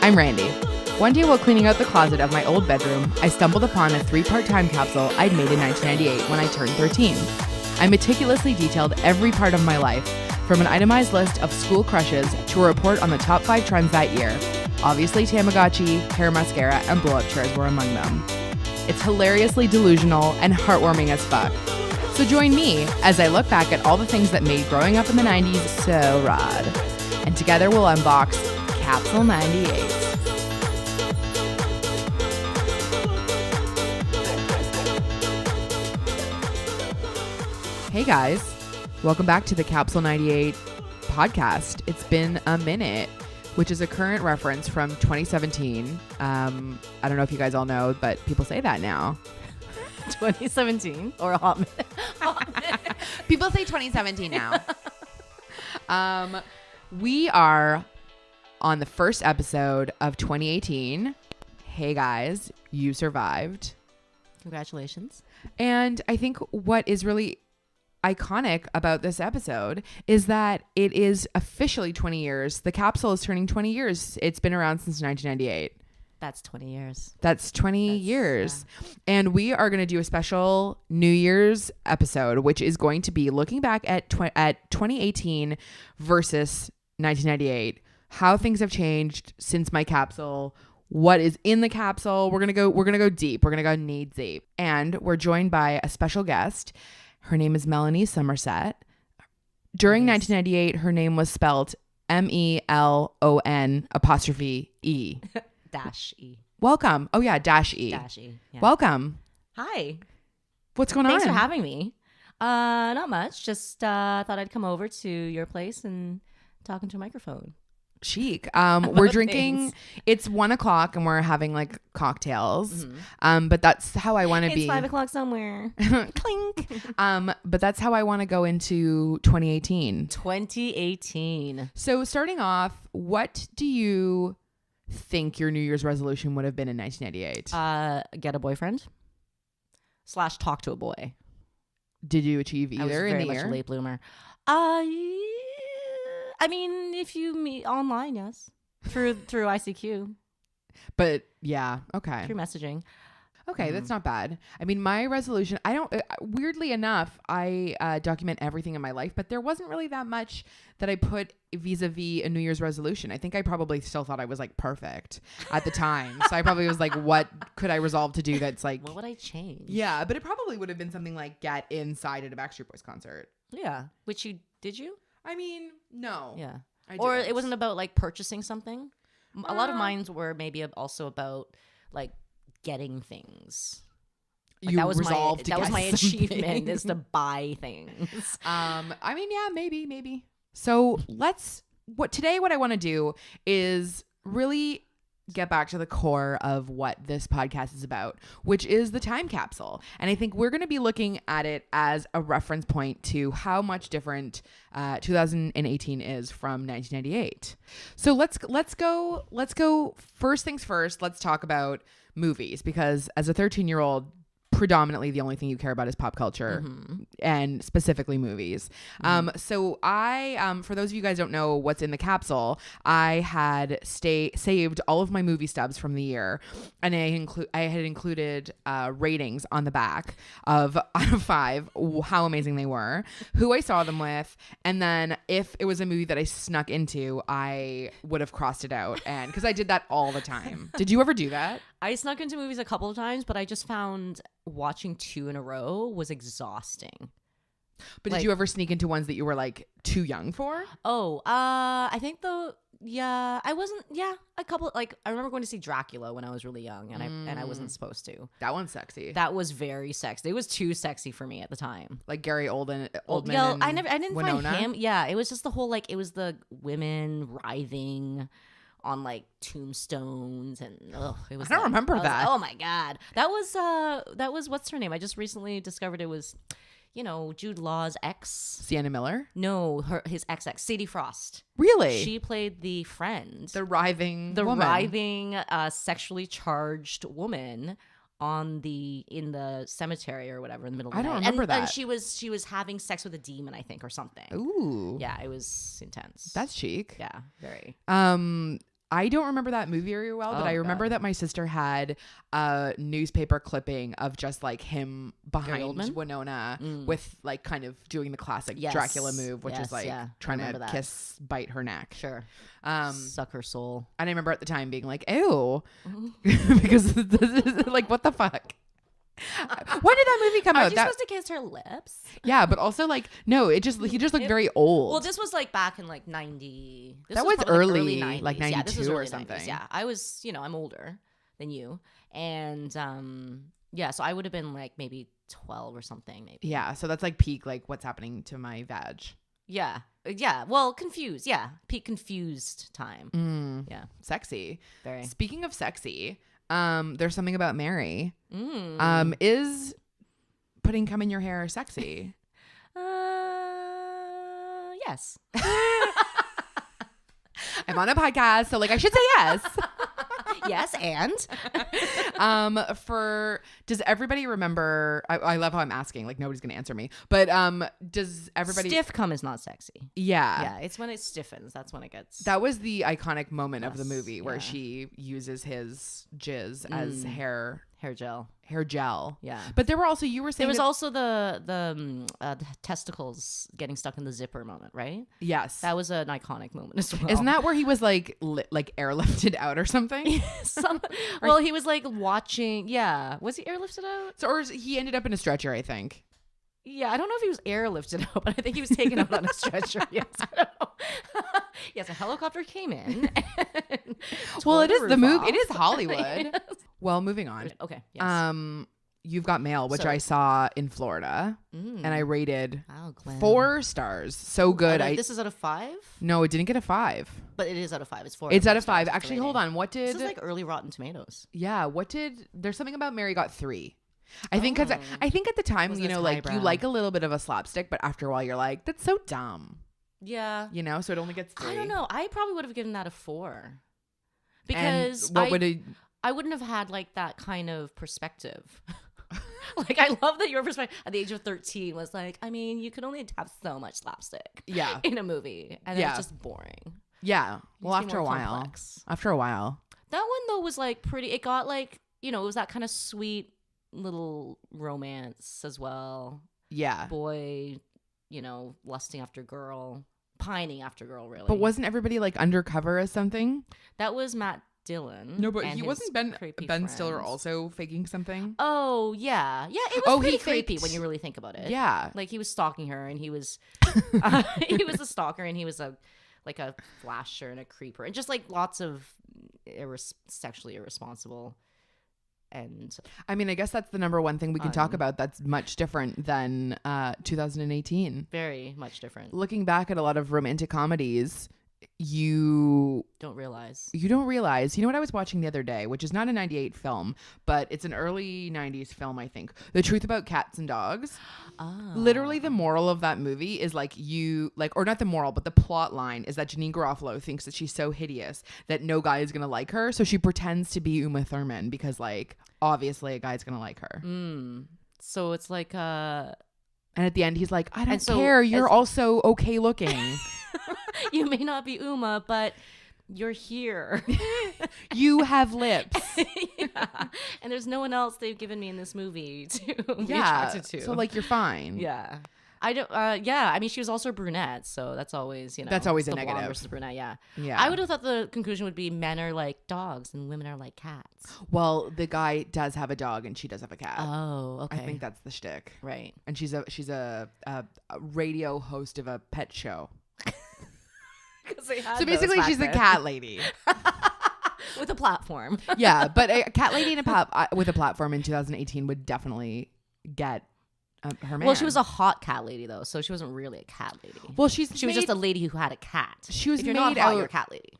I'm Randy. One day while cleaning out the closet of my old bedroom, I stumbled upon a 3-part time capsule I'd made in 1998 when I turned 13. I meticulously detailed every part of my life, from an itemized list of school crushes to a report on the top 5 trends that year. Obviously, Tamagotchi, hair mascara, and blow-up chairs were among them. It's hilariously delusional and heartwarming as fuck. So join me as I look back at all the things that made growing up in the 90s so rad. And together we'll unbox Capsule 98. Hey guys, welcome back to the Capsule 98 podcast. It's been a minute, which is a current reference from 2017. I don't know if you guys all know, but people say that now. 2017 or a hot minute? People say 2017 now. We are on the first episode of 2018. Hey guys, you survived. Congratulations. And I think what is really iconic about this episode is that it is officially 20 years. The capsule is turning 20 years. It's been around since 1998. That's 20 years. That's 20 years. Yeah. And we are going to do a special New Year's episode, which is going to be looking back at 2018 versus 1998, how things have changed since my capsule, what is in the capsule. We're going to go deep. We're going to go knee deep. And we're joined by a special guest. Her name is Melanie Somerset. During 1998, her name was spelled MELON''E. Dash E. Welcome. Oh yeah, dash E. Dash E. Yeah. Welcome. Hi. What's going Thanks on? for having me. Not much. Just thought I'd come over to your place and talk into a microphone. Chic. We're drinking. It's 1:00 and we're having like cocktails. Mm-hmm. But that's how I want to be. It's 5:00 somewhere. Clink. But that's how I want to go into 2018. 2018. So starting off, what do you think your New Year's resolution would have been in 1998? Get a boyfriend / talk to a boy. Did you achieve either I was very in the much year? a late bloomer. I mean, if you meet online, yes, through ICQ. But yeah, okay. Through messaging. Okay, that's not bad. I mean, my resolution, I don't, weirdly enough, I document everything in my life, but there wasn't really that much that I put vis-a-vis a New Year's resolution. I think I probably still thought I was like perfect at the time. So I probably was like, what could I resolve to do that's like. What would I change? Yeah, but it probably would have been something like get inside at a Backstreet Boys concert. Yeah. Which did you? I mean, no. Yeah. Or it wasn't about like purchasing something. A lot of mine were maybe also about like getting things. Like, That was my achievement is to buy things. I mean, yeah, maybe. So what I want to do is really get back to the core of what this podcast is about, which is the time capsule. And I think we're going to be looking at it as a reference point to how much different 2018 is from 1998. So let's go first things first. Let's talk about movies, because as a 13-year-old, predominantly the only thing you care about is pop culture, and specifically movies. So I, for those of you guys who don't know what's in the capsule, I had saved all of my movie stubs from the year, and I had included ratings on the back of out of 5, how amazing they were, who I saw them with, and then if it was a movie that I snuck into, I would have crossed it out, and because I did that all the time. Did you ever do that? I snuck into movies a couple of times, but I just found watching 2 in a row was exhausting. But did you ever sneak into ones that you were like too young for? Oh, I think I wasn't. Yeah, a couple. Like I remember going to see Dracula when I was really young, and I wasn't supposed to. That one's sexy. That was very sexy. It was too sexy for me at the time. Like Gary Oldman. Yeah, I didn't Winona. find him. Yeah, it was just the whole it was the women writhing on like tombstones, and it was. I don't remember that. Oh my god, that was what's her name? I just recently discovered it was, Jude Law's ex. Sienna Miller? No, his ex, Sadie Frost. Really? She played the friend, the writhing, sexually charged woman in the cemetery or whatever in the middle of the night. I don't remember that. And she was having sex with a demon, I think, or something. Ooh. Yeah, it was intense. That's chic. Yeah, very. I don't remember that movie very well, but I remember that my sister had a newspaper clipping of just like him behind Winona with like kind of doing the classic Dracula move, which is like trying to bite her neck. Sure. Suck her soul. And I remember at the time being like, ew, because this is like, what the fuck? When did that movie come out? Are you supposed to kiss her lips? Yeah, but also like no, he just looked very old. Well, this was like back in like 90. That was early 90s. like 92 this was or early something. 90s. Yeah, I was, I'm older than you, and so I would have been like maybe 12 or something, maybe. Yeah, so that's like peak like what's happening to my vag. Yeah. Well, confused. Yeah, peak confused time. Yeah, sexy. Very. Speaking of sexy. There's something about Mary. Is putting cum in your hair sexy? Yes. I'm on a podcast, so like I should say yes. Yes, and does everybody remember? I love how I'm asking, like nobody's gonna answer me. But does everybody stiff cum is not sexy? Yeah, it's when it stiffens. That's when it gets. That was the iconic moment of the movie where she uses his jizz as hair gel. Hair gel. Yeah. But there were also, you were saying there was also the testicles getting stuck in the zipper moment, right? Yes. That was an iconic moment as well. Isn't that where he was like airlifted out or something? Well, he was like watching. Yeah. Was he airlifted out? Or he ended up in a stretcher, I think. Yeah, I don't know if he was airlifted out, but I think he was taken out on a stretcher. Yes, yes, a helicopter came in. Well, it is the movie. It is Hollywood. Yes. Well, moving on. Okay. Yes. You've Got Mail, which I saw in Florida, and I rated 4 stars. So good. This is out of 5? No, it didn't get a 5. But it is out of 5. It's 4. It's out of 5. Actually, hold on. What did? This is like early Rotten Tomatoes. Yeah. What did? There's something about Mary got 3. I think because I think at the time, like you like a little bit of a slapstick, but after a while you're like, that's so dumb. Yeah. So it only gets 3. I don't know. I probably would have given that a 4. Because I wouldn't have had like that kind of perspective. Like, I love that your perspective at the age of 13 was like, I mean, you could only have so much slapstick in a movie. And it's just boring. Yeah. Well, after a while. Complex. After a while. That one, though, was like pretty, it got like, it was that kind of sweet little romance as well. Yeah. Boy, lusting after girl, pining after girl, really. But wasn't everybody like undercover as something? That was Matt Dillon. No, but he wasn't Ben Stiller also faking something? Oh, yeah. Yeah, it was pretty creepy when you really think about it. Yeah. Like he was stalking her and he was he was a stalker and he was a flasher and a creeper and just like lots of sexually irresponsible. And I mean, I guess that's the number one thing we can talk about that's much different than 2018. Very much different. Looking back at a lot of romantic comedies, you don't realize. You know what I was watching the other day, which is not a 98 film, but it's an early 90s film, I think. The Truth About Cats and Dogs. Literally the moral of that movie is or not the moral, but the plot line is that Janine Garofalo thinks that she's so hideous that no guy is going to like her. So she pretends to be Uma Thurman because like obviously a guy's going to like her. So it's like and at the end he's like, I don't care. You're also okay looking. You may not be Uma, but you're here. You have lips. Yeah. And there's no one else they've given me in this movie to be attracted to. So like you're fine. Yeah. I don't I mean she was also a brunette, so that's always, that's always a blonde negative versus brunette, yeah. I would have thought the conclusion would be men are like dogs and women are like cats. Well, the guy does have a dog and she does have a cat. Oh, okay. I think that's the shtick. Right. And she's a radio host of a pet show. So basically she's a cat lady with a platform. Yeah, but a cat lady with a platform in 2018 would definitely get her man. Well, she was a hot cat lady though, so she wasn't really a cat lady. Well, she was just a lady who had a cat. She was if you're not hot, you're a cat lady.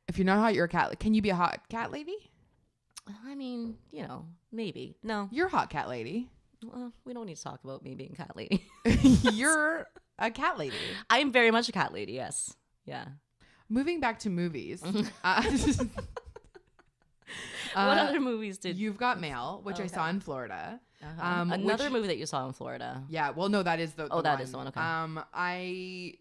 If you're not hot, you're a cat. Can you be a hot cat lady? I mean, maybe. No, you're a hot cat lady. Well, we don't need to talk about me being a cat lady. You're a cat lady. I am very much a cat lady. Yes. Yeah. Moving back to movies. What other movies did You've Got Mail, which I saw in Florida. Another movie that you saw in Florida. Yeah. Well, no, that is the that one. is the one. Okay. I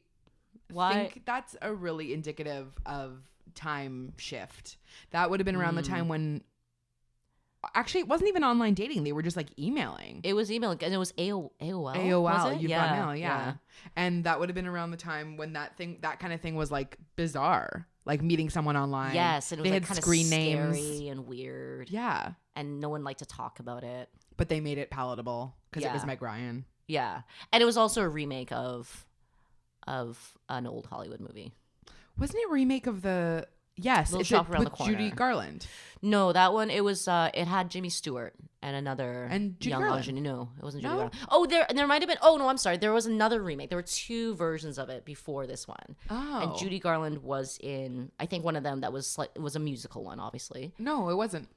think that's a really indicative of time shift. That would have been around the time when, actually, it wasn't even online dating. They were just like emailing. It was emailing, and it was AOL. AOL, was it? You've got mail, yeah. And that would have been around the time when that kind of thing was like bizarre, like meeting someone online. Yes, and it was they like had kind screen of names, scary and weird. Yeah, and no one liked to talk about it. But they made it palatable because it was Meg Ryan. Yeah, and it was also a remake of an old Hollywood movie. Wasn't it a remake of the? Yes, Little it's Shop Around with the Corner. Judy Garland. No, that one, it was it had Jimmy Stewart and another Judy young Garland. ingenue. No, it wasn't Judy No? Garland. Oh, there might have been. Oh no, I'm sorry. There was another remake. There were 2 versions of it before this one. Oh, And Judy Garland was in, I think, one of them that was it was a musical one, obviously. No, it wasn't.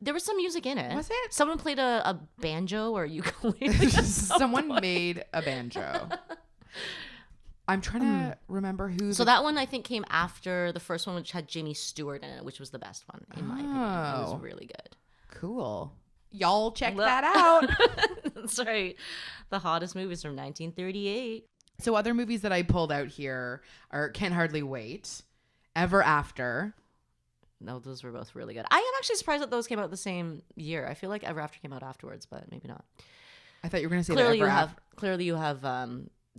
There was some music in it. Was it? Someone played a banjo or a ukulele. Someone made a banjo. I'm trying to remember who. So that one I think came after the first one, which had Jimmy Stewart in it, which was the best one in my opinion. It was really good. Cool. Y'all check that out. That's right. The hottest movies from 1938. So other movies that I pulled out here are Can't Hardly Wait, Ever After. No, those were both really good. I am actually surprised that those came out the same year. I feel like Ever After came out afterwards, but maybe not. I thought you were going to say Clearly that you have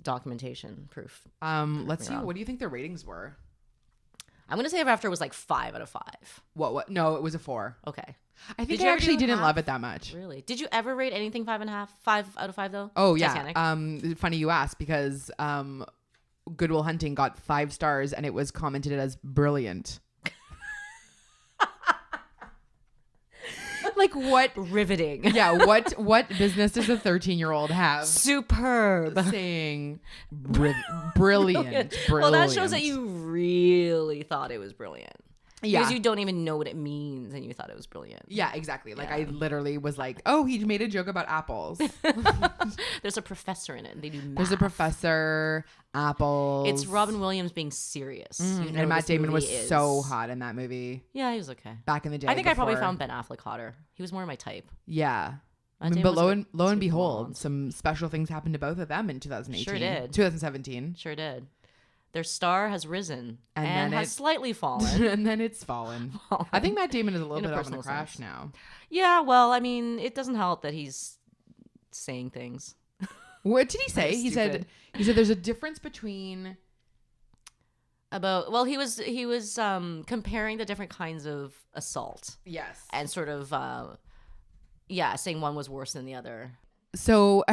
documentation proof. Let's see. What do you think the ratings were? I'm going to say Ever After was like 5 out of 5. What? No, it was a 4. Okay. I think I actually didn't love it that much. Really? Did you ever rate anything 5.5? 5 out of 5 though? Oh yeah. Titanic? Funny you asked because Good Will Hunting got 5 stars and it was commented as brilliant. Like what? Riveting. Yeah. What business does a 13-year-old have? Superb. Saying brilliant. Well, that shows that you really thought it was brilliant. Yeah. Because you don't even know what it means and you thought it was brilliant. Yeah, exactly. Like I literally was like, oh, he made a joke about apples. There's a professor in it and they do math. There's a professor, apples. It's Robin Williams being serious. And Matt Damon was so hot in that movie. Yeah, he was okay. Back in the day. I think I probably found Ben Affleck hotter. He was more my type. Yeah. But lo and behold, some special things happened to both of them in 2018. Sure did. 2017. Sure did. Their star has risen and has slightly fallen. And then it's fallen. I think Matt Damon is a little bit off in a crash now. Yeah, well, I mean, it doesn't help that he's saying things. What did he say? He said there's a difference between he was comparing the different kinds of assault. Yes. And sort of saying one was worse than the other. So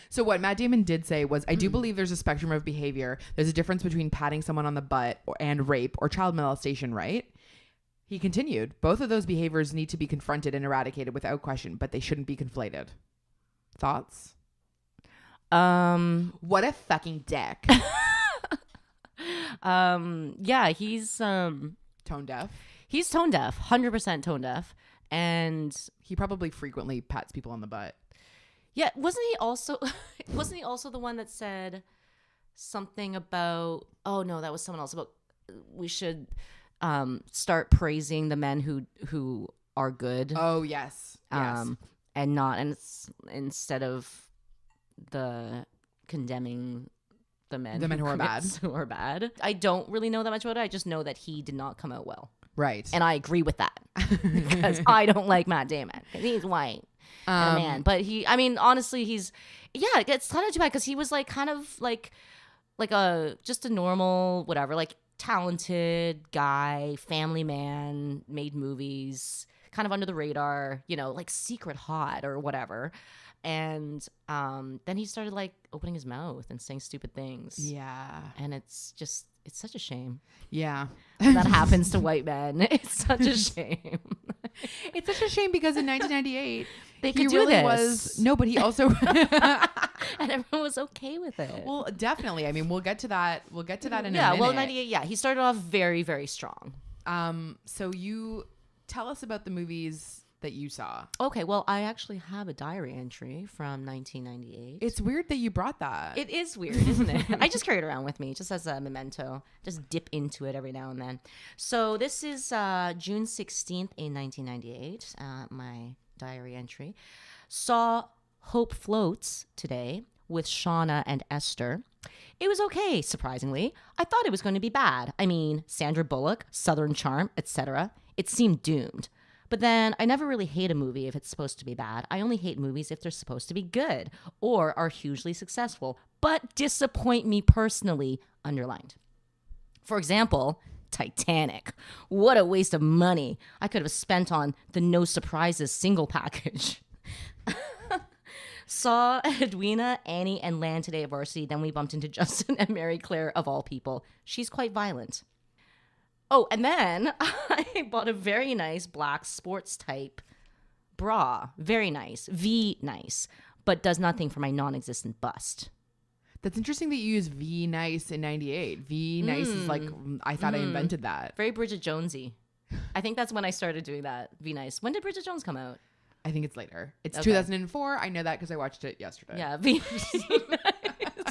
So what Matt Damon did say was, I do believe there's a spectrum of behavior. There's a difference between patting someone on the butt and rape or child molestation, right? He continued, both of those behaviors need to be confronted and eradicated without question, but they shouldn't be conflated. Thoughts? What a fucking dick. Yeah, he's tone deaf. He's tone deaf, 100% tone deaf. And he probably frequently pats people on the butt. Yeah, wasn't he also the one that said something about, oh no, that was someone else, about we should start praising the men who are good. Oh yes. And instead of the condemning the men who are bad. Who are bad. I don't really know that much about it. I just know that he did not come out well. Right. And I agree with that because I don't like Matt Damon because he's white. And a man, but honestly, it's kind of too bad because he was like kind of like just a normal whatever, like talented guy, family man, made movies, kind of under the radar, like secret hot or whatever. And then he started like opening his mouth and saying stupid things. Yeah, and it's such a shame. Yeah, that happens to white men. It's such a shame. It's such a shame because in 1998 they could do this. But he also and everyone was okay with it. Well, definitely. I mean, we'll get to that. We'll get to that in a minute. Yeah, well, 98. Yeah, he started off very, very strong. So you tell us about the movies that you saw. Okay, well, I actually have a diary entry from 1998. It's weird that you brought that. It is weird, isn't it? I just carry it around with me just as a memento. Just dip into it every now and then. So this is June 16th in 1998, my diary entry. Saw Hope Floats today. with Shauna and Esther. It was okay, surprisingly. I thought it was going to be bad. I mean, Sandra Bullock, Southern charm, etc. It seemed doomed. But then I never really hate a movie if it's supposed to be bad. I only hate movies if they're supposed to be good or are hugely successful, but disappoint me personally, underlined. For example, Titanic. What a waste of money. I could have spent on the No Surprises single package. Saw Edwina, Annie, and Lan today at varsity. Then we bumped into Justin and Mary Claire, of all people. She's quite violent. Oh, and then I bought a very nice black sports type bra. Very nice. V nice. But does nothing for my non-existent bust. That's interesting that you use V nice in 98. V nice is like, I thought I invented that. Very Bridget Jonesy. I think that's when I started doing that. V nice. When did Bridget Jones come out? I think it's later. It's 2004. I know that because I watched it yesterday. Yeah, V nice.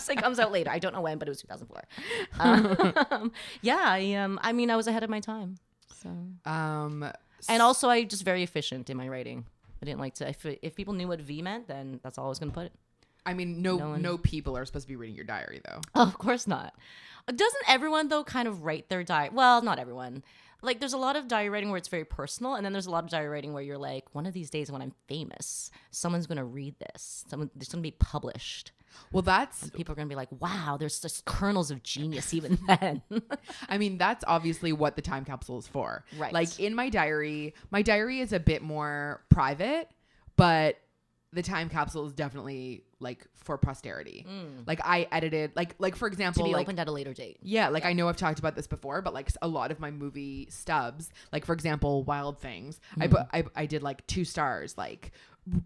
It comes out later. I don't know when, but it was 2004. I mean, I was ahead of my time. So. And also, I just very efficient in my writing. I didn't like to. If people knew what V meant, then that's all I was going to put it. I mean, no people are supposed to be reading your diary, though. Oh, of course not. Doesn't everyone, though, kind of write their diary? Well, not everyone. Like, there's a lot of diary writing where it's very personal, and then there's a lot of diary writing where you're like, one of these days when I'm famous, someone's going to read this. It's going to be published. Well, and people are going to be like, wow, there's just kernels of genius even then. I mean, that's obviously what the time capsule is for. Right. Like, in my diary is a bit more private, but the time capsule is definitely like for posterity. Like I edited, like for example, to be opened at a later date. Yeah, like I know I've talked about this before, but like a lot of my movie stubs, like for example, Wild Things, I did like 2 stars, like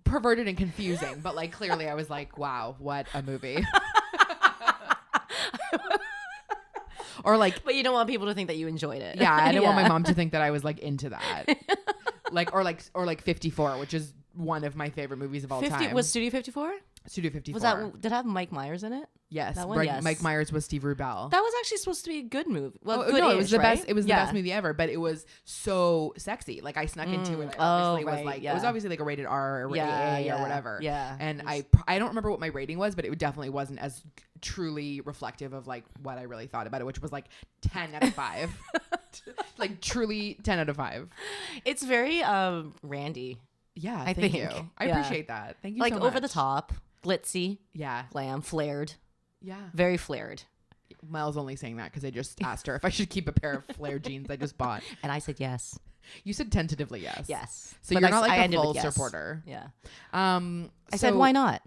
perverted and confusing, but like clearly I was like, wow, what a movie. Or like, but you don't want people to think that you enjoyed it. Yeah, I didn't want my mom to think that I was like into that. like 54, which is one of my favorite movies of all time. Was Studio 54? Studio 54. Did it have Mike Myers in it? Yes. That one, yes. Mike Myers was Steve Rubell. That was actually supposed to be a good movie. Well, no, it was the right? best. It was the best movie ever, but it was so sexy. Like I snuck into it. It was obviously like a rated R or AA or whatever. Yeah. And I don't remember what my rating was, but it definitely wasn't as truly reflective of like what I really thought about it, which was like 10 out of 5. Like truly 10 out of 5. It's very Randy. Yeah, thank you. I appreciate that. Thank you so much. Like over the top, glitzy, yeah, glam, flared. Yeah. Very flared. Mel's only saying that because I just asked her if I should keep a pair of flared jeans I just bought. And I said yes. You said tentatively yes. Yes. So you're not like a full supporter. Yeah. I said, why not?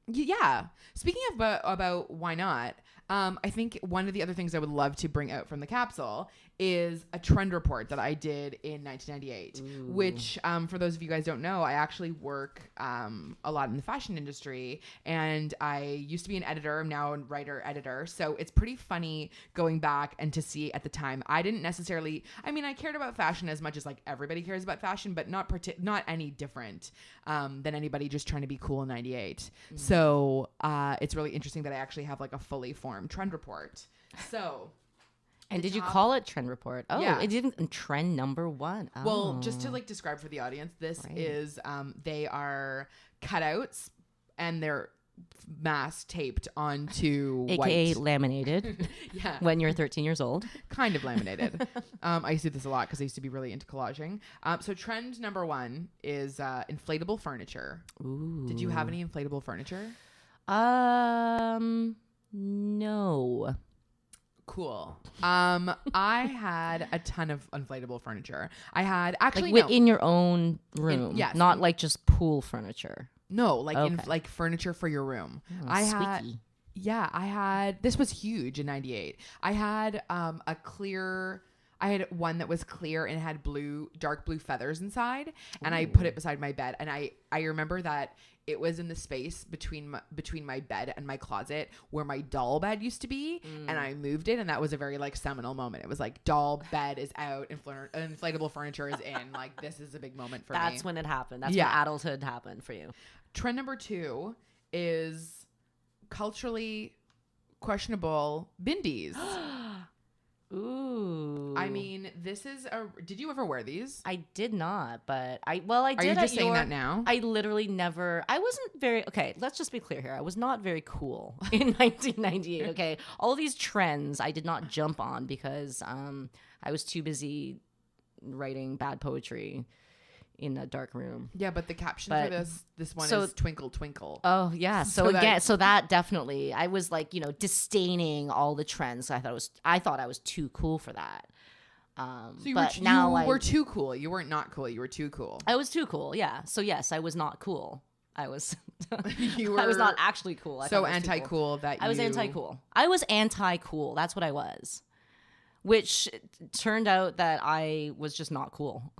Yeah. Speaking of about why not, I think one of the other things I would love to bring out from the capsule is a trend report that I did in 1998, which for those of you guys don't know, I actually work a lot in the fashion industry, and I used to be an editor. I'm now a writer-editor, so it's pretty funny going back and to see at the time. I didn't necessarily, I mean, I cared about fashion as much as like everybody cares about fashion, but not any different than anybody just trying to be cool in 98. So it's really interesting that I actually have like a fully formed trend report. So... And did you call it trend report? Oh, yeah. It didn't trend number 1. Oh. Well, just to like describe for the audience, this is they are cutouts and they're mass taped onto AKA laminated. Yeah. When you're 13 years old. Kind of laminated. I used to do this a lot because I used to be really into collaging. So trend number 1 is inflatable furniture. Ooh. Did you have any inflatable furniture? No. Cool. I had a ton of inflatable furniture. I had actually like in your own room, yes, not like just pool furniture. No, like like furniture for your room. Squeaky. I had this was huge in 98. I had I had one that was clear and it had dark blue feathers inside, and I put it beside my bed, and I remember that it was in the space between my bed and my closet where my doll bed used to be, and I moved it, and that was a very like seminal moment. It was like doll bed is out, inflatable furniture is in. Like this is a big moment for me. That's when it happened. That's when adulthood happened for you. Trend number 2 is culturally questionable bindies. Ooh. I mean, this is did you ever wear these? I did not, but I did. Are you just saying that now? I literally never, I wasn't very, okay, let's just be clear here. I was not very cool in 1998, okay? All these trends I did not jump on because I was too busy writing bad poetry in a dark room. Yeah, but the caption for this one is Twinkle Twinkle. Oh yeah. So that definitely, I was like, disdaining all the trends. I thought I was too cool for that. So you were too cool. You weren't not cool. You were too cool. I was too cool. Yeah. So yes, I was not cool. I was. I was not actually cool. So anti-cool that I was anti-cool. I was anti-cool. That's what I was. Which turned out that I was just not cool.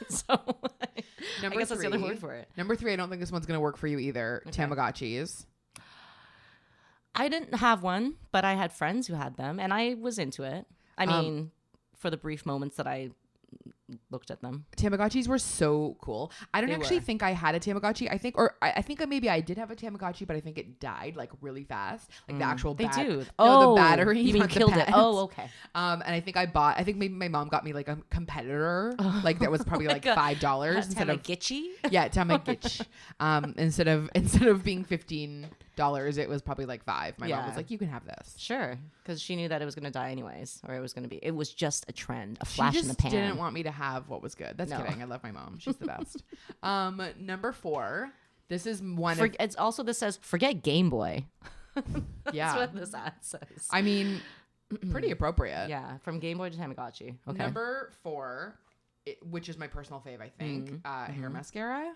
So I guess that's the other word for it. Number 3, I don't think this one's going to work for you either. Okay. Tamagotchis. I didn't have one, but I had friends who had them, and I was into it. I mean, for the brief moments that I looked at them. Tamagotchis were so cool. I don't actually think I had a Tamagotchi. I think maybe I did have a Tamagotchi, but I think it died like really fast. Like the actual do. No, the battery. You mean killed it? Oh, okay. And I think maybe my mom got me like a competitor. Like that was probably like $5 instead of Tamagotchi. Yeah, Tamagotchi. Instead of being $15, it was probably like $5. My mom was like, "You can have this." Sure, because she knew that it was going to die anyways, or it was just a trend, a flash in the pan. She didn't want me to have what was good. That's kidding. I love my mom. She's the best. Number 4. This is one. It's also, this says forget Game Boy. Yeah, that's what this ad says. I mean, pretty appropriate. Yeah, from Game Boy to Tamagotchi. Okay. Number 4, which is my personal fave, I think. Hair mascara.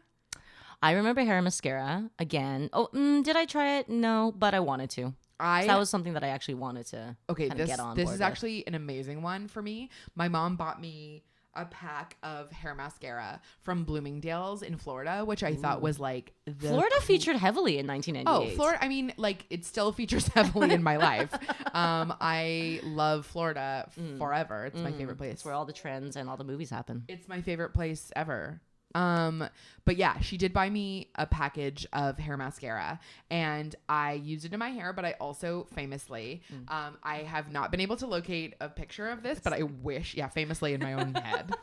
I remember hair mascara again. Oh, did I try it? No, but I wanted to. So that was something that I actually wanted to get on board. This is actually an amazing one for me. My mom bought me a pack of hair mascara from Bloomingdale's in Florida, which I thought was like Florida featured heavily in 1998. Oh, Florida! I mean, like it still features heavily in my life. I love Florida forever. It's my favorite place. It's where all the trends and all the movies happen. It's my favorite place ever. But yeah, she did buy me a package of hair mascara and I used it in my hair, but I also famously, I have not been able to locate a picture of this, but I wish, famously in my own head.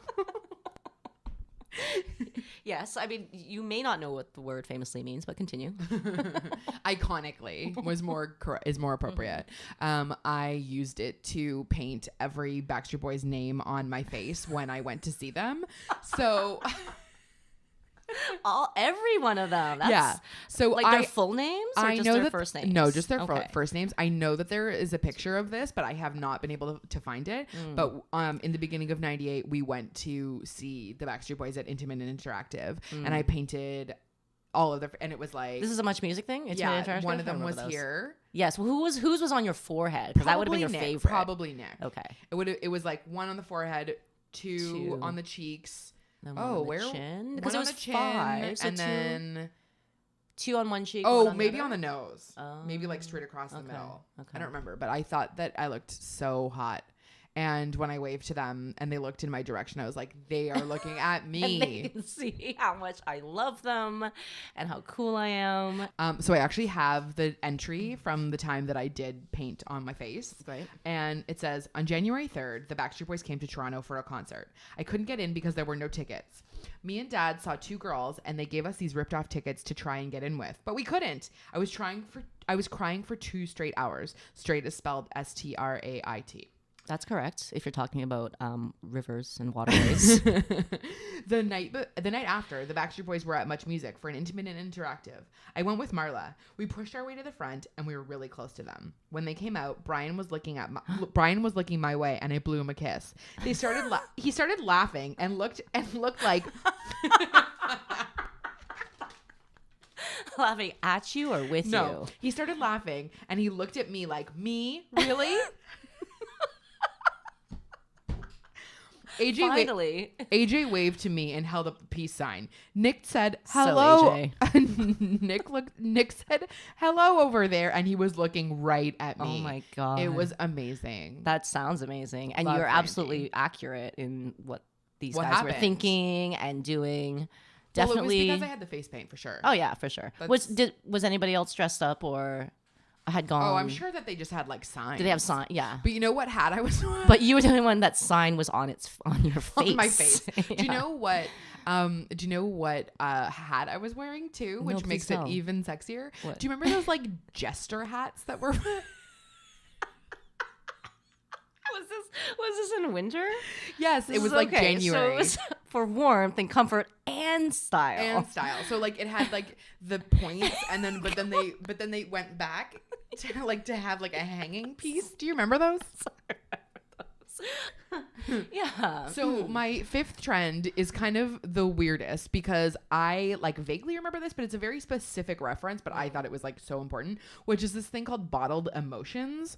Yes, I mean, you may not know what the word famously means, but continue. Iconically is more appropriate. I used it to paint every Backstreet Boys name on my face when I went to see them. So... every one of them. That's, so like their full names or just their first names? No, just their first names. I know that there is a picture of this, but I have not been able to find it. But in the beginning of 98, we went to see the Backstreet Boys at Intimate and Interactive, and I painted all of and it was like... This is a Much Music thing? One of them was here. Yes, well, whose was on your forehead? Because that would have been your favorite. Probably Nick. Okay. It was like one on the forehead, two on the cheeks. Where? Chin? Because it was on the chin, 5, so and then 2 on one cheek. Oh, on maybe the on the nose. Maybe like straight across the middle. I don't remember, but I thought that I looked so hot. And when I waved to them and they looked in my direction, I was like, they are looking at me. And they can see how much I love them and how cool I am. So I actually have the entry from the time that I did paint on my face. Great. And it says, on January 3rd, the Backstreet Boys came to Toronto for a concert. I couldn't get in because there were no tickets. Me and Dad saw 2 girls and they gave us these ripped off tickets to try and get in with, but we couldn't. I was crying for 2 straight hours. Straight is spelled S-T-R-A-I-T. That's correct. If you're talking about rivers and waterways. The night after, the Backstreet Boys were at Much Music for an Intimate and Interactive. I went with Marla. We pushed our way to the front, and we were really close to them. When they came out, Brian was looking my way, and I blew him a kiss. He started laughing and looked like. Laughing at you or with you? No, he started laughing, and he looked at me like, me? Really? AJ waved to me and held up the peace sign. Nick said hello. So Nick said hello over there, and he was looking right at me. Oh my god, it was amazing. That sounds amazing, and you're absolutely accurate in what these guys were thinking and doing. Definitely, it was because I had the face paint for sure. Oh yeah, for sure. Was anybody else dressed up or? had gone. Oh, I'm sure that they just had like signs. Did they have sign? Yeah. But you know what hat I was wearing? But you were the only one that sign was on your face. On my face. Yeah. Do you know what? Hat I was wearing too, which makes it even sexier? What? Do you remember those like jester hats that were? Was this in winter? Yes, it was like January. So it was for warmth and comfort and style. So like it had like the points, and then but then they went back to have like a hanging piece. Do you remember those? Yeah. So my fifth trend is kind of the weirdest because I like vaguely remember this, but it's a very specific reference, but I thought it was like so important, which is this thing called bottled emotions.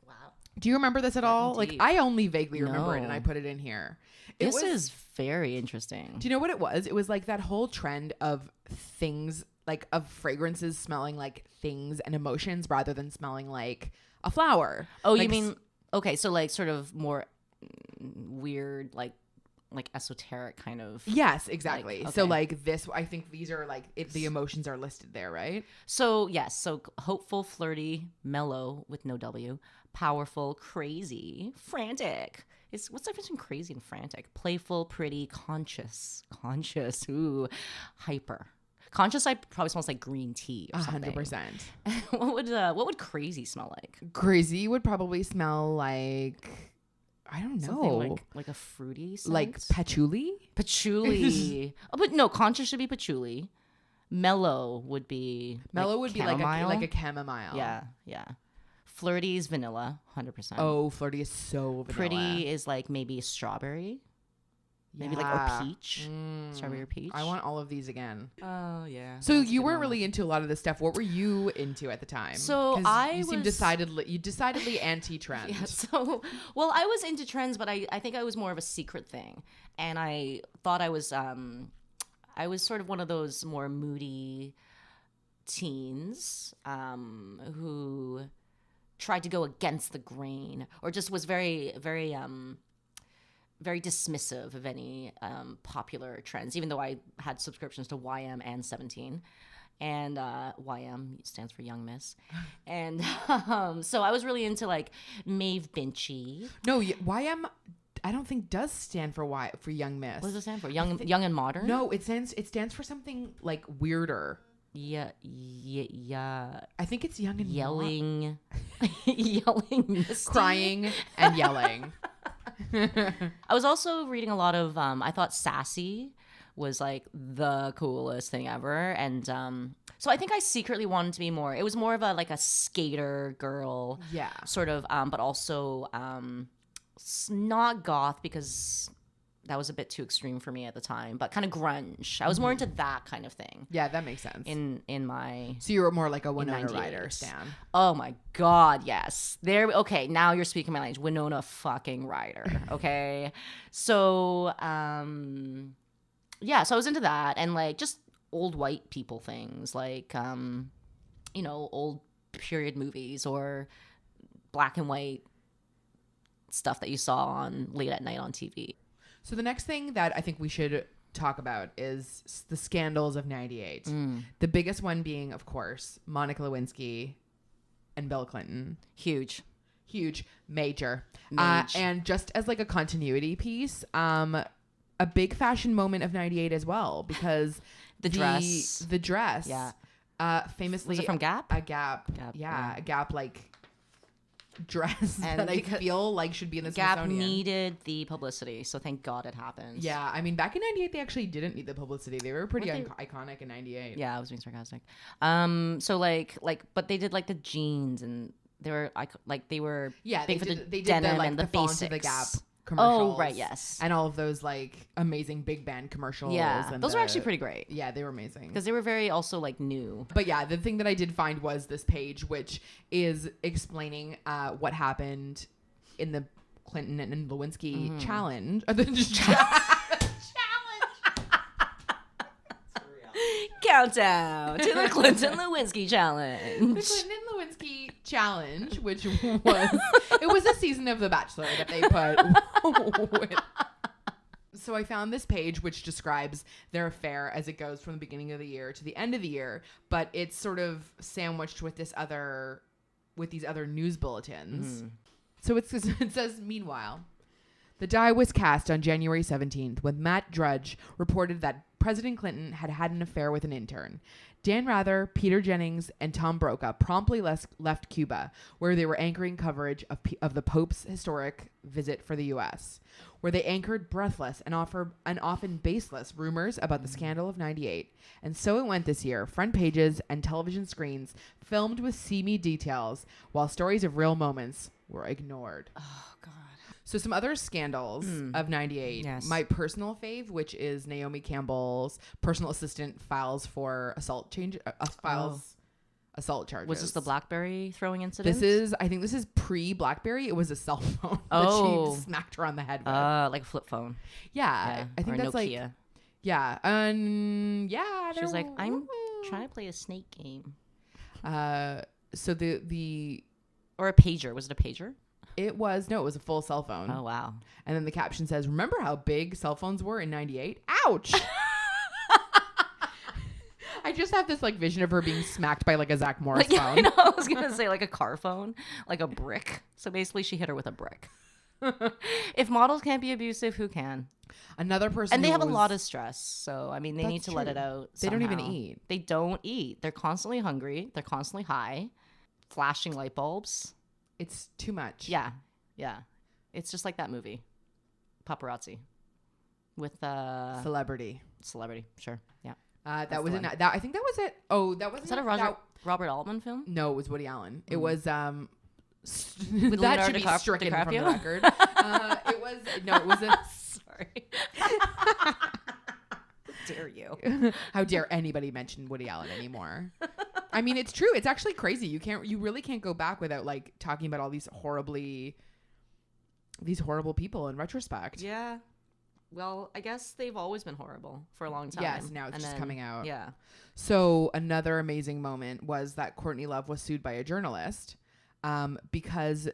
Wow. Do you remember this at all? Indeed. Like I only vaguely remember it, and I put it in here. This is very interesting. Do you know what it was? It was like that whole trend of things, like of fragrances smelling like things and emotions rather than smelling like a flower. Oh, like, you mean, okay, so like sort of more weird, like esoteric kind of. Yes, exactly. Like, okay. So like this, I think these are like the emotions are listed there, right? So yes, so hopeful, flirty, mellow with no W, powerful, crazy, frantic. What's the difference between crazy and frantic? Playful, pretty, conscious, ooh, hyper. Conscious, I probably smells like green tea or something. 100%. What would crazy smell like? Crazy would probably smell like, I don't know, something like a fruity scent? Like patchouli. Oh, but no, conscious should be patchouli. Mellow would be chamomile. like a chamomile. Yeah. Flirty is vanilla, 100%. Oh, flirty is so vanilla. Pretty is like maybe strawberry. Maybe like or peach. Strawberry or peach. I want all of these again. Oh, yeah. So you weren't really into a lot of this stuff. What were you into at the time? So you seem decidedly anti-trend. Yeah, so, well, I was into trends, but I think I was more of a secret thing. And I thought I was sort of one of those more moody teens who tried to go against the grain or just was very, very, very dismissive of any popular trends, even though I had subscriptions to YM and 17. And YM stands for Young Miss. And so I was really into like Maeve Binchy. No, YM I don't think does stand for Young Miss. What does it stand for? Young and Modern? No, it stands for something like weirder. Yeah. I think it's young and yelling, yelling, misty. Crying and yelling. I was also reading a lot of. I thought sassy was like the coolest thing ever, and so I think I secretly wanted to be more. It was more of a skater girl, yeah, sort of, but also not goth because that was a bit too extreme for me at the time, but kind of grunge. I was more into that kind of thing. Yeah, that makes sense. In my So you were more like a Winona Ryder stan. Oh my God, yes. Okay, now you're speaking my language. Winona fucking Ryder. Okay. So yeah, so I was into that and like just old white people things like old period movies or black and white stuff that you saw on late at night on TV. So the next thing that I think we should talk about is the scandals of 98. The biggest one being, of course, Monica Lewinsky and Bill Clinton. Huge, major. And just as like a continuity piece, a big fashion moment of 98 as well, because the dress. Yeah. Famously. Was it from Gap? A Gap. Yeah. A Gap like dress and that I feel like should be in the Gap Smithsonian. Needed the publicity, so thank God it happened. Yeah, I mean, back in 98, they actually didn't need the publicity. They were pretty iconic in 98. Yeah, I was being sarcastic. So but they did like the jeans and they were big for the denim and the basics. Of the Gap commercials. Oh, right, yes. And all of those like amazing big band commercials. Yeah, and those were actually pretty great. Yeah, they were amazing. Because they were very also like new. But yeah, the thing that I did find was this page, which is explaining what happened in the Clinton and Lewinsky challenge. Countdown to the Clinton Lewinsky challenge. The Clinton and Lewinsky challenge, which was a season of The Bachelor that they put. So I found this page which describes their affair as it goes from the beginning of the year to the end of the year, but it's sort of sandwiched with this other other news bulletins. So it says, meanwhile, the die was cast on January 17th when Matt Drudge reported that President Clinton had an affair with an intern. Dan Rather, Peter Jennings, and Tom Brokaw promptly left Cuba, where they were anchoring coverage of the Pope's historic visit for the U.S., where they anchored breathless and often baseless rumors about the scandal of '98. And so it went this year. Front pages and television screens filmed with seamy details, while stories of real moments were ignored. Oh, God. So some other scandals of '98. Yes. My personal fave, which is Naomi Campbell's personal assistant files for assault charges. Was this the BlackBerry throwing incident? I think this is pre-BlackBerry. It was a cell phone that she smacked her on the head with. Like a flip phone. Yeah. I think or that's Nokia. like, yeah. She was like, I'm trying to play a snake game. So the or a pager. Was it a pager? It was a full cell phone. Oh, wow. And then the caption says, remember how big cell phones were in '98? Ouch. I just have this like vision of her being smacked by like a Zach Morris phone. I know, I was going to say like a car phone, like a brick. So basically she hit her with a brick. If models can't be abusive, who can? Another person. And they have a lot of stress. So, I mean, they need to let it out. They don't even eat. They don't eat. They're constantly hungry. They're constantly high, flashing light bulbs. It's too much. Yeah. Yeah. It's just like that movie, Paparazzi, with Celebrity. Sure. Yeah. That was it. I think that was it. Oh, that wasn't. Is that a Robert Altman film? No, it was Woody Allen. It was With that should be stricken from the record. It was a. Sorry. How dare you? How dare anybody mention Woody Allen anymore? I mean, it's true. It's actually crazy. You really can't go back without like talking about all these horrible people in retrospect. Yeah. Well, I guess they've always been horrible for a long time. Yes, now it's just coming out. Yeah. So another amazing moment was that Courtney Love was sued by a journalist because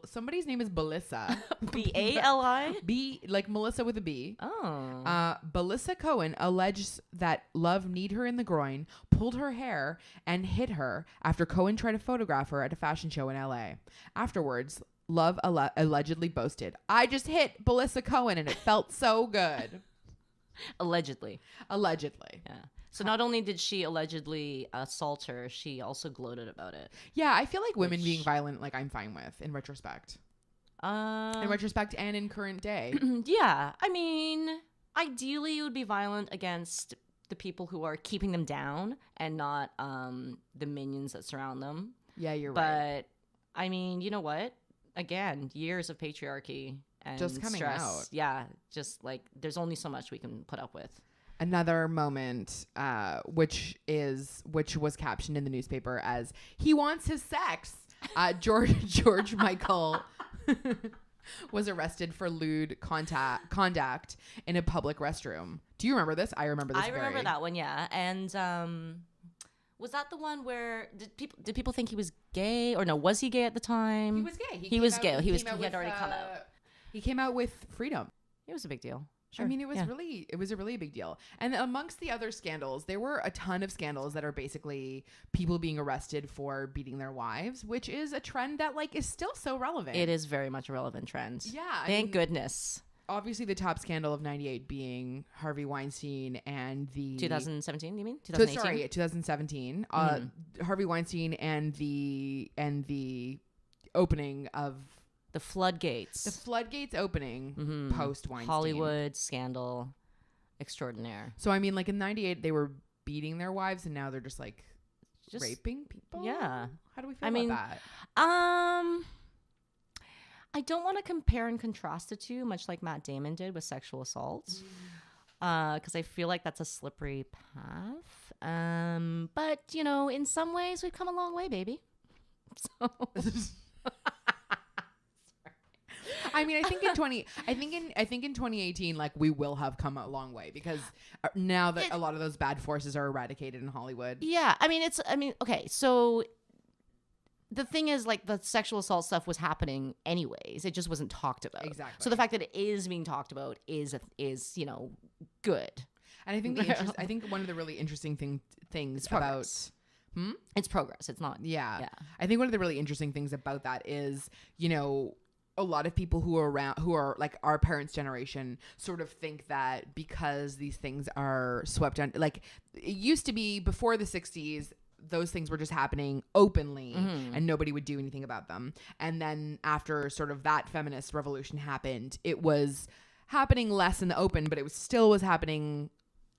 somebody's name is Belissa. B-A-L-I? B, like Melissa with a B. Oh. Belissa Cohen alleges that Love kneed her in the groin, pulled her hair, and hit her after Cohen tried to photograph her at a fashion show in L.A. Afterwards, Love allegedly boasted, I just hit Belissa Cohen and it felt so good. Allegedly. Yeah. So not only did she allegedly assault her, she also gloated about it. Yeah, I feel like women being violent, like I'm fine with in retrospect. In retrospect and in current day. Yeah. I mean, ideally it would be violent against the people who are keeping them down and not the minions that surround them. Yeah, you're right. But I mean, you know what? Again, years of patriarchy and just coming stress. out. Yeah, just like there's only so much we can put up with. Another moment, which was captioned in the newspaper as "He wants his sex." George Michael was arrested for lewd conduct in a public restroom. Do you remember this? I remember this. I remember that one. Yeah, and was that the one where did people think he was gay or no? Was he gay at the time? He was gay. He was gay. He had already come out. He came out with freedom. It was a big deal. Sure. I mean, it was a really big deal. And amongst the other scandals, there were a ton of scandals that are basically people being arrested for beating their wives, which is a trend that like is still so relevant. It is very much a relevant trend. Yeah. Thank goodness. Obviously, the top scandal of '98 being Harvey Weinstein and the 2017. You mean 2018? Sorry, 2017. Harvey Weinstein and the opening of the floodgates. The floodgates opening post Weinstein. Hollywood scandal extraordinaire. So I mean, like in '98, they were beating their wives, and now they're just raping people. Yeah. How do we feel about that? I don't want to compare and contrast the two, much like Matt Damon did with sexual assault, because I feel like that's a slippery path. But you know, in some ways, we've come a long way, baby. So. I mean, I think in 2018, like we will have come a long way because now that a lot of those bad forces are eradicated in Hollywood. Yeah, okay, so the thing is, like, the sexual assault stuff was happening anyways. It just wasn't talked about. Exactly. So the fact that it is being talked about is good. And I think I think one of the really interesting things about It's progress. It's not. Yeah. I think one of the really interesting things about that is, you know, a lot of people who are like our parents' generation sort of think that because these things are swept under, like it used to be before the 60s, those things were just happening openly and nobody would do anything about them. And then after sort of that feminist revolution happened, it was happening less in the open, but it was happening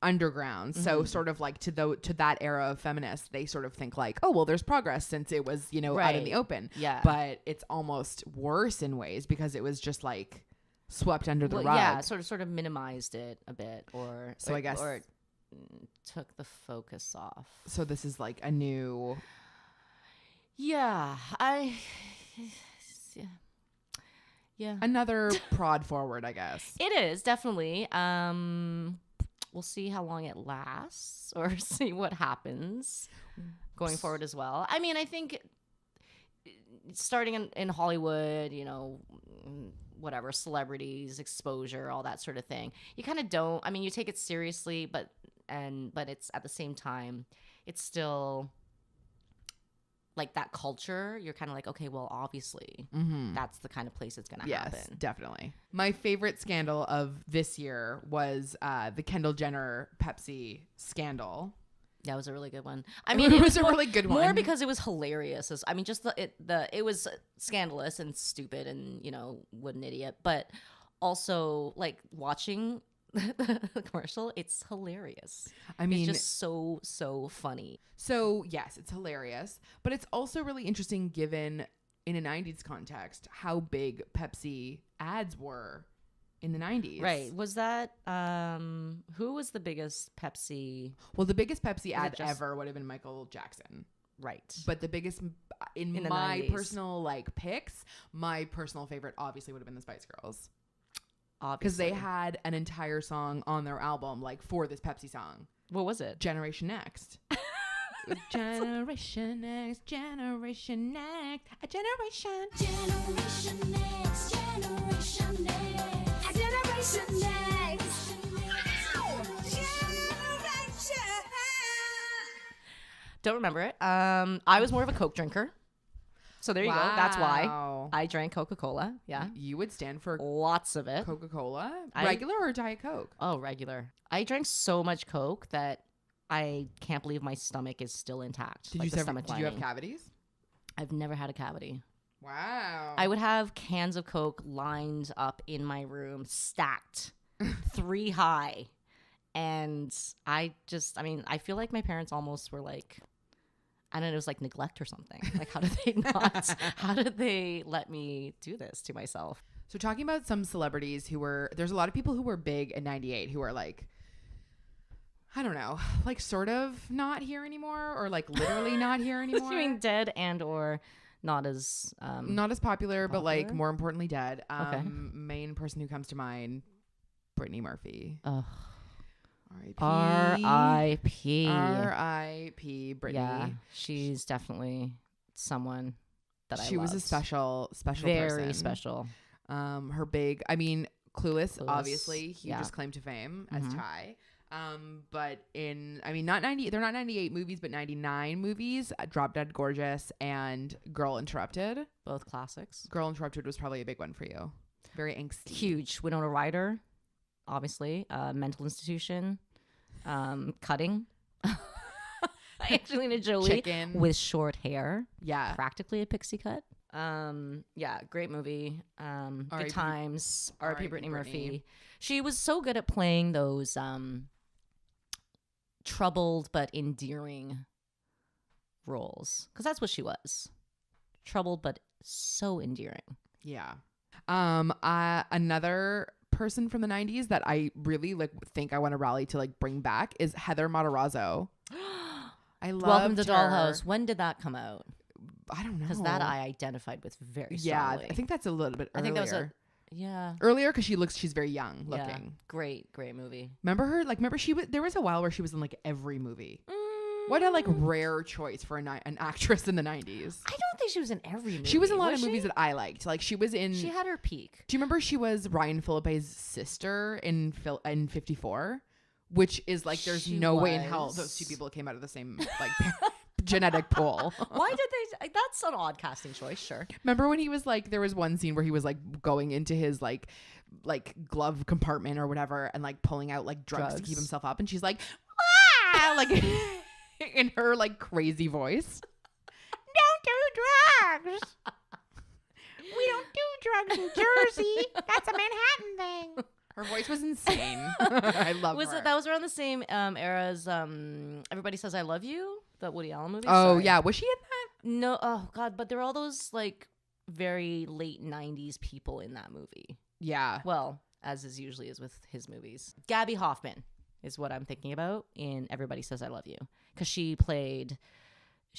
underground. So sort of like to that era of feminists, they sort of think like, oh, well, there's progress since it was, you know, out in the open. Yeah. But it's almost worse in ways because it was just like swept under the rug. Yeah, sort of minimized it a bit or took the focus off. So this is like a new. Yeah. Another prod forward, I guess. It is definitely. We'll see how long it lasts or see what happens going forward as well. I mean, I think starting in Hollywood, you know, whatever, celebrities, exposure, all that sort of thing. You kind of don't, I mean, you take it seriously, but it's at the same time, it's still like that culture. You're kind of like, okay, well, obviously that's the kind of place it's going to happen. Yes, definitely. My favorite scandal of this year was the Kendall Jenner Pepsi scandal. That was a really good one. I mean, it was a really good one. More because it was hilarious. I mean, just it was scandalous and stupid and, you know, what an idiot. But also, like, watching the commercial, it's hilarious. I mean, it's just so funny. So, yes, it's hilarious. But it's also really interesting given, in a 90s context, how big Pepsi ads were in the 90s. Right. Was that who was the biggest Pepsi? Well, the biggest Pepsi ad ever would have been Michael Jackson. Right. But the biggest in my 90s. Personal like picks, my personal favorite obviously would have been the Spice Girls. Because they had an entire song on their album like for this Pepsi song. What was it? Generation Next. Generation Next, Generation Next, a generation. Generation Next, Generation Next, a generation next. Don't remember it. I was more of a Coke drinker. So there you go. That's why I drank Coca-Cola. Yeah. You would stand for lots of it. Coca-Cola? Regular or Diet Coke? Oh, regular. I drank so much Coke that I can't believe my stomach is still intact. Did you have cavities? I've never had a cavity. Wow. I would have cans of Coke lined up in my room, stacked 3 high. And I feel like my parents almost were like, I don't know, it was like neglect or something. Like, how did they let me do this to myself? So talking about some celebrities there's a lot of people who were big in 98 who are like, I don't know, like sort of not here anymore or like literally not here anymore. You mean dead and or not as popular, but like more importantly dead. Okay. Main person who comes to mind, Brittany Murphy. Ugh. R.I.P. R.I.P. Brittany. Yeah, she's definitely someone that she was a special very person. Special. Her big, I mean, Clueless. Obviously, hugest claim to fame as Ty. But not 90. They're not 98 movies, but 99 movies. Drop Dead Gorgeous and Girl Interrupted. Both classics. Girl Interrupted was probably a big one for you. Very angsty. Huge. Winona Ryder. Obviously, mental institution, cutting. Angelina Jolie Chicken. With short hair. Yeah. Practically a pixie cut. Yeah, great movie. Good times. R.I.P. Brittany Murphy. She was so good at playing those troubled but endearing roles. Because that's what she was. Troubled but so endearing. Yeah. Another person from the 90s that I really think I want to rally to like bring back is Heather Matarazzo. I love Welcome to Dollhouse. When did that come out? I don't know. Because that I identified with very strongly. Yeah, I think that's a little bit earlier. I think that was earlier because she's very young looking. Yeah. Great movie. Remember her? Like, there was a while where she was in like every movie. What a like rare choice for an actress in the 90s. I don't think she was in every movie. She was in a lot of movies that I liked. Like she had her peak. Do you remember she was Ryan Phillippe's sister in 54? Which is like there's no way in hell those two people came out of the same like genetic pool. Why did they? That's an odd casting choice. Sure. Remember when he was like, there was one scene where he was like going into his like glove compartment or whatever and like pulling out like drugs to keep himself up, and she's like, ah! Like in her like crazy voice. Don't do drugs. We don't do drugs in Jersey. That's a Manhattan thing. Her voice was insane. I love her. That was around the same era as Everybody Says I Love You, the Woody Allen movie? Oh, sorry. Yeah. Was she in that? No. Oh, God. But there were all those like very late 90s people in that movie. Yeah. Well, as is usually is with his movies. Gabby Hoffman is what I'm thinking about in Everybody Says I Love You. Because she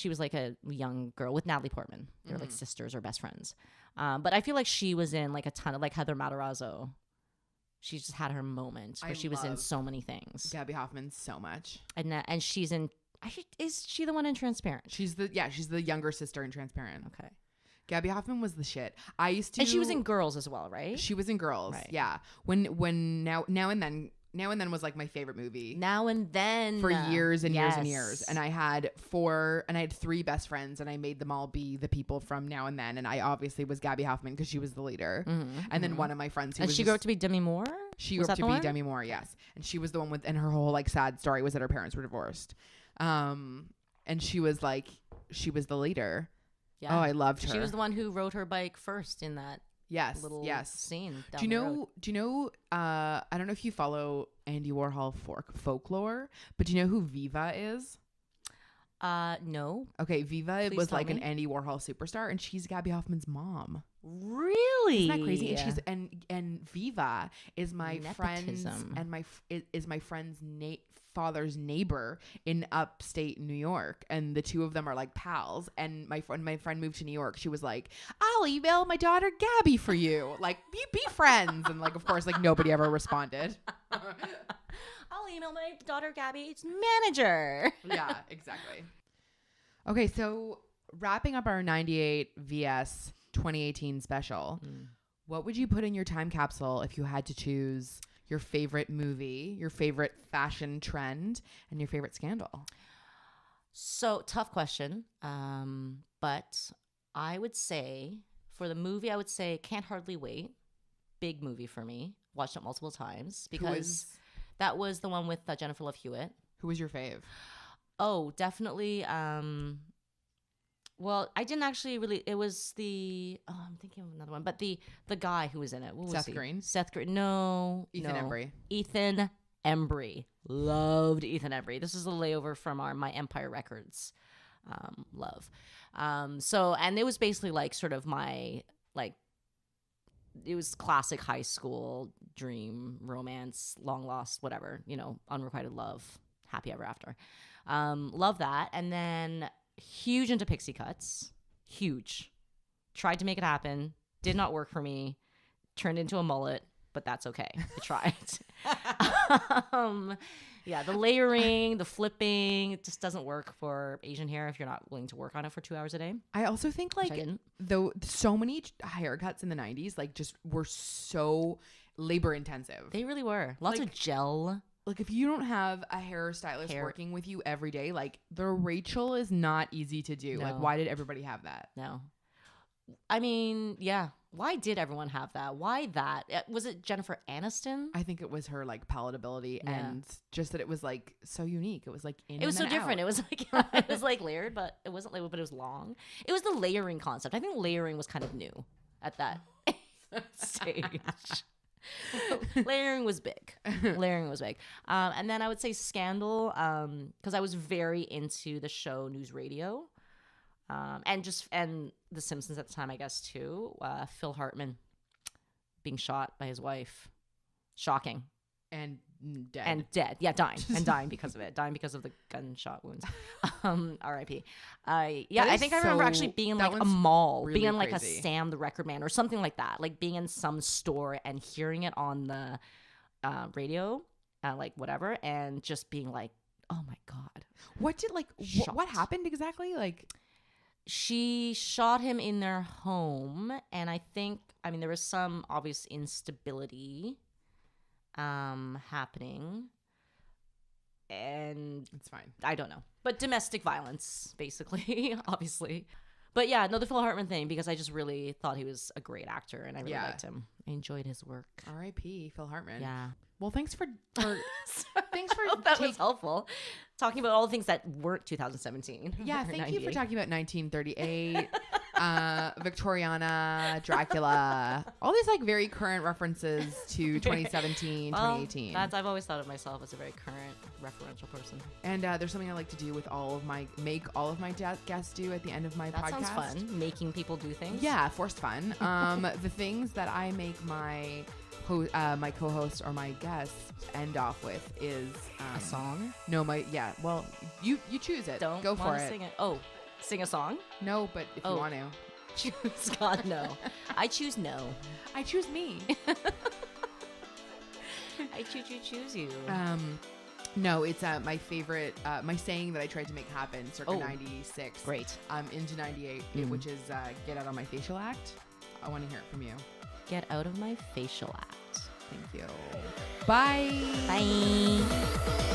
was like a young girl with Natalie Portman. They were like sisters or best friends. But I feel like she was in like a ton of like Heather Matarazzo. She just had her moment where she was in so many things. Gabby Hoffman so much. And she's in, is she the one in Transparent? She's the younger sister in Transparent. Okay. Gabby Hoffman was the shit. I used to. And she was in Girls as well, right? She was in Girls. Right. Yeah. When Now and Then was like my favorite movie. Now and Then. For years and years and years. And I had 3 best friends, and I made them all be the people from Now and Then. And I obviously was Gabby Hoffman because she was the leader. And then one of my friends she grew up to be Demi Moore? She grew up to be Demi Moore, yes. And she was the one and her whole like sad story was that her parents were divorced. And she was the leader. Yeah. Oh, I loved her. She was the one who rode her bike first in that little scene. Do you know, I don't know if you follow Andy Warhol folklore, but do you know who Viva is? No. Okay, Viva was like an Andy Warhol superstar, and she's Gabby Hoffman's mom. Really? Isn't that crazy? And she's and Viva is my friend's is my friend's father's neighbor in upstate New York, and the two of them are like pals. And my friend moved to New York. She was like, "I'll email my daughter Gabby for you. Like, be friends." And like, of course, like nobody ever responded. I'll email my daughter Gabby's manager. Yeah, exactly. Okay, so wrapping up our 98 VS 2018 special, what would you put in your time capsule if you had to choose your favorite movie, your favorite fashion trend, and your favorite scandal? So, tough question. But I would say, for the movie, I would say Can't Hardly Wait. Big movie for me. Watched it multiple times because that was the one with Jennifer Love Hewitt. Who was your fave? Oh, definitely. Well, I didn't actually really. It was I'm thinking of another one, but the guy who was in it. What was Seth Green. Seth Green. No. Ethan Embry. Ethan Embry. Loved Ethan Embry. This is a layover from my Empire Records love. And it was basically like sort of my like. It was classic high school dream romance, long lost, whatever, unrequited love, happy ever after. Love that. And then huge into pixie cuts. Huge. Tried to make it happen. Did not work for me. Turned into a mullet, but that's okay. I tried. Yeah, the layering, the flipping, it just doesn't work for Asian hair if you're not willing to work on it for 2 hours a day. I also think like though so many haircuts in the 90s like just were so labor intensive. They really were. Lots of gel. Like if you don't have a hairstylist working with you every day, like the Rachel is not easy to do. No. Like why did everybody have that? No. I mean, yeah. Why did everyone have that? Why that? Was it Jennifer Aniston? I think it was her like palatability and just that it was like so unique. It was like it was so different. It was like it was like layered, but it wasn't layered, but it was long. It was the layering concept. I think layering was kind of new at that stage. Layering was big. And then I would say Scandal, because I was very into the show News Radio. And The Simpsons at the time, I guess, too. Phil Hartman being shot by his wife. Shocking. And dead. Yeah, dying because of it. Dying because of the gunshot wounds. R.I.P. I think I remember actually being in like a mall, really being in like crazy. A Sam the Record Man or something like that. Like being in some store and hearing it on the radio, like whatever, and just being like, oh my God. What happened exactly? Like... She shot him in their home, and there was some obvious instability happening. and it's fine. I don't know. But domestic violence, basically, obviously. But yeah, no, the Phil Hartman thing, because I just really thought he was a great actor and I really liked him. I enjoyed his work. R.I.P. Phil Hartman. Yeah. Well, thanks for thanks for that was helpful. Talking about all the things that weren't 2017. Yeah, thank you for talking about 1938, Victoriana, Dracula, all these like very current references to 2017, 2018. I've always thought of myself as a very current referential person. And there's something I like to do with all of my guests do at the end of my podcast. That sounds fun. Making people do things. Yeah, forced fun. The things that I make my co-host or my guest end off with is a song. No, well, you choose it. Don't go for it. Sing it. Oh, sing a song? No, but if you want to. Choose God, no. I choose no. I choose me. I choose you. No, it's my favorite, my saying that I tried to make happen circa 96. Great. Into 98, which is get out on my facial act. I want to hear it from you. Get out of my facial act. Thank you. Bye. Bye.